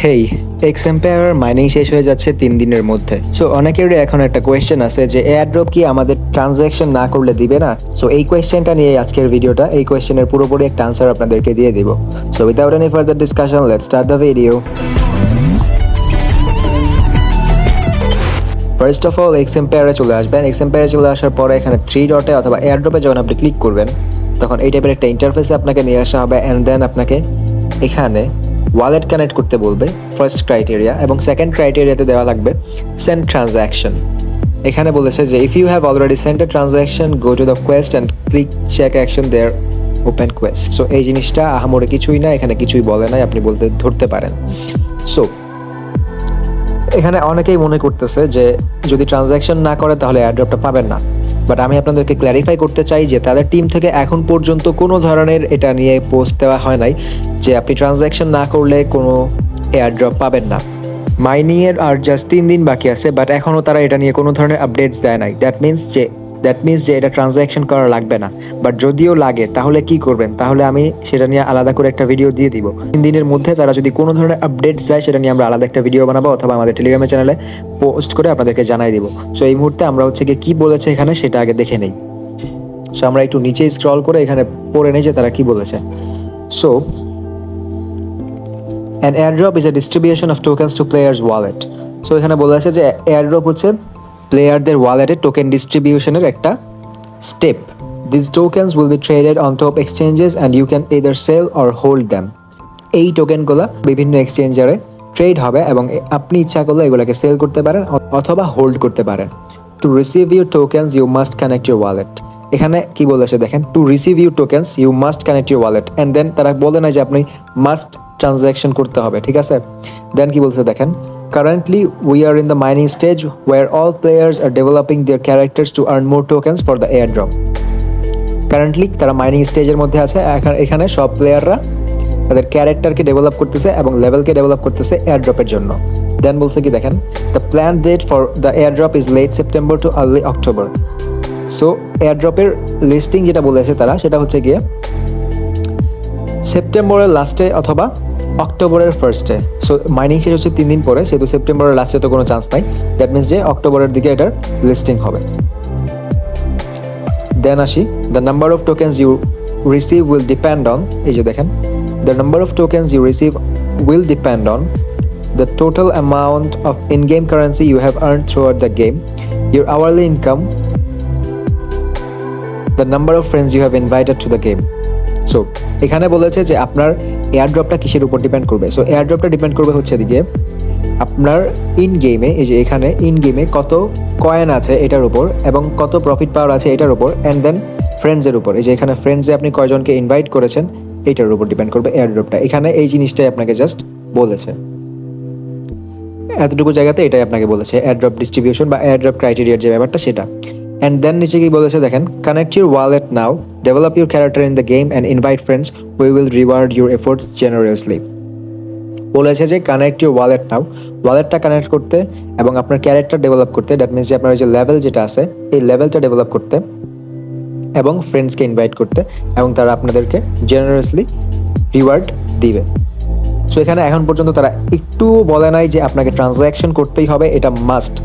হেই, এক্সএম্পায়ার mining শেষ হয়ে যাচ্ছে 3 দিনের মধ্যে। সো অনেকেরই এখন একটা কোয়েশ্চেন আছে যে এয়ারড্রপ কি আমাদের ট্রানজ্যাকশন না করলে দিবে না? সো এই কোয়েশ্চেনটা নিয়ে আজকের ভিডিওটা, এই কোয়েশ্চেনের পুরোপুরি একটা আনসার আপনাদেরকে দিয়ে দিব। So without any further discussion, let's start the video. First of all এক্সএম্পায়ারে চলে আসবেন। এক্সএম্পায়ারে চলে আসার পরে এখানে 3 ডটে অথবা এয়ারড্রপে যখন আপনি ক্লিক করবেন তখন এই টাইপের একটা ইন্টারফেসে আপনাকে নিয়ে আসা হবে, অ্যান্ড দেন আপনাকে এখানে ওয়ালেট কানেক্ট করতে বলবে ফার্স্ট ক্রাইটেরিয়া, এবং সেকেন্ড ক্রাইটেরিয়াতে দেওয়া লাগবে সেন্ড ট্রানজ্যাকশন। এখানে বলেছে যে if you have already sent a transaction go to the quest and click check action there open quest. So এই জিনিসটা আহামরি কিছুই না, এখানে কিছুই বলে নাই, আপনি বলতে ধরতে পারেন। সো এখানে অনেকেই মনে করতেছে যে যদি ট্রানজ্যাকশন না করে তাহলে এয়ারড্রপটা পাবেন না, বাট আমি আপনাদেরকে ক্ল্যারিফাই করতে চাই যে তাদের টিম থেকে এখন পর্যন্ত কোনো ধরনের এটা নিয়ে পোস্ট দেওয়া হয় নাই যে আপনি ট্রানজ্যাকশন না করলে কোনো এয়ারড্রপ পাবেন না। মাইনিংয়ের আর জাস্ট 3 দিন বাকি আছে, বাট এখনও তারা এটা নিয়ে কোনো ধরনের আপডেটস দেয় নাই। দ্যাট মিনস যে এটা ট্রানজ্যাকশন করা লাগবে না। বাট যদিও লাগে তাহলে কি করবেন? তাহলে আমি সেটা নিয়ে আলাদা করে একটা ভিডিও দিয়ে দিব। 3 দিনের মধ্যে তারা যদি কোনো ধরনের আপডেটস দেয় সেটা নিয়ে আমরা আলাদা একটা ভিডিও বানাবো, অথবা আমাদের টেলিগ্রামের চ্যানেলে পোস্ট করে আপনাদেরকে জানাই দিব। সো এই মুহূর্তে আমরা হচ্ছে কি বলেছে এখানে সেটা আগে দেখে নেই। সো আমরা একটু নিচে স্ক্রল করে এখানে পড়ে নেই যে তারা কি বলেছে। So an airdrop is a distribution of tokens to players wallet. So এখানে বলেছে যে এয়ারড্রপ হচ্ছে প্লেয়ারদের ওয়ালেটে টোকেন ডিস্ট্রিবিউশনের একটা step. These tokens will be traded on top exchanges and you can either sell or hold them. এই টোকেনগুলো বিভিন্ন এক্সচেঞ্জারে trade হবে এবং আপনি ইচ্ছা করলে এগুলোকে সেল করতে পারেন অথবা হোল্ড করতে পারেন। To receive your tokens you must connect your wallet. এখানে কি বলেছে দেখেন, to receive your tokens you must connect your wallet, and then তারা বলে না যে আপনি মাস্ট ট্রানজ্যাকশন করতে হবে, ঠিক আছে? দেন কি বলছে দেখেন, currently we are in the mining stage where all players are developing their characters to earn more tokens for the air drop. Currently তারা মাইনিং স্টেজের মধ্যে আছে। এখানে সব প্লেয়াররা তাদের ক্যারেক্টারকে ডেভেলপ করতেছে এবং লেভেলকে ডেভেলপ করতেছে এয়ার ড্রপের জন্য। দেন বলছে কি দেখেন, the plan date for the air drop is late September to early October. So এয়ারড্রপের লিস্টিং যেটা বলেছে তারা সেটা হচ্ছে গিয়ে সেপ্টেম্বরের লাস্টে অথবা অক্টোবরের ফার্স্টে। সো মাইনিং শেষ হচ্ছে 3 দিন পরে, সেহেতু সেপ্টেম্বরের লাস্টে তো কোনো চান্স নাই। দ্যাট মিনস যে অক্টোবরের দিকে এটার লিস্টিং হবে। দেন আসি, the number of tokens you receive will depend on, এই যে দেখেন, the number of tokens you receive will depend on the total amount of in game currency you have earn throughout the game, your hourly income, the number of friends you have invited to the game. So এখানে বলেছে যে আপনার এয়ারড্রপটা কিসের উপর depend করবে। So এয়ারড্রপটা depend করবে হচ্ছে দিকে আপনার ইন গেমে, এই যে এখানে ইন গেমে কত কয়েন আছে এটার উপর, এবং কত প্রফিট পাওয়ার আছে এটার উপর, অ্যান্ড দেন ফ্রেন্ডসের উপর, এই যে এখানে ফ্রেন্ডসে আপনি কয়জনকে ইনভাইট করেছেন এইটার উপর ডিপেন্ড করবে এয়ারড্রপটা। এখানে এই জিনিসটাই আপনাকে জাস্ট বলেছে, এতটুকু জায়গাতে এটাই আপনাকে বলেছে এয়ারড্রপ ডিস্ট্রিবিউশন বা এয়ারড্রপ ক্রাইটেরিয়ার যে ব্যাপারটা সেটা। অ্যান্ড দেন নিচে কি বলেছে দেখেন, connect your wallet now, develop your character in the game and invite friends, we will reward your efforts generously. বলেছে যে কানেক্ট ইউর ওয়ালেট নাও, ওয়ালেটটা কানেক্ট করতে এবং আপনার ক্যারেক্টার ডেভেলপ করতে, দ্যাট মিনস যে আপনার যে লেভেল যেটা আছে এই লেভেলটা ডেভেলপ করতে এবং ফ্রেন্ডসকে ইনভাইট করতে, এবং তারা আপনাদেরকে জেনারেসলি রিওয়ার্ড দিবে। সো এখানে এখন পর্যন্ত তারা একটু বলে নাই যে আপনাকে ট্রানজ্যাকশন করতেই হবে, এটা মাস্ট।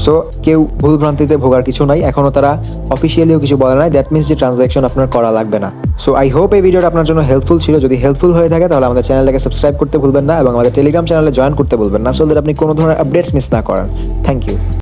সো কেউ ভুলভ্রান্তিতে ভোগার কিছু নাই, এখনও তারা অফিসিয়ালিও কিছু বলে নাই। দ্যাট মিনস যে ট্রানজ্যাকশন আপনার করা লাগবে না। সো আই হোপ এই ভিডিওটা আপনার জন্য হেল্পফুল ছিল। যদি হেল্পফুল হয়ে থাকে তাহলে আমাদের চ্যানেলটাকে সাবস্ক্রাইব করতে ভুলবেন না এবং আমাদের টেলিগ্রাম চ্যানেলে জয়েন করতে ভুলবেন না, সো দ্যাট আপনি কোনো ধরনের আপডেটস মিস না করেন। Thank you.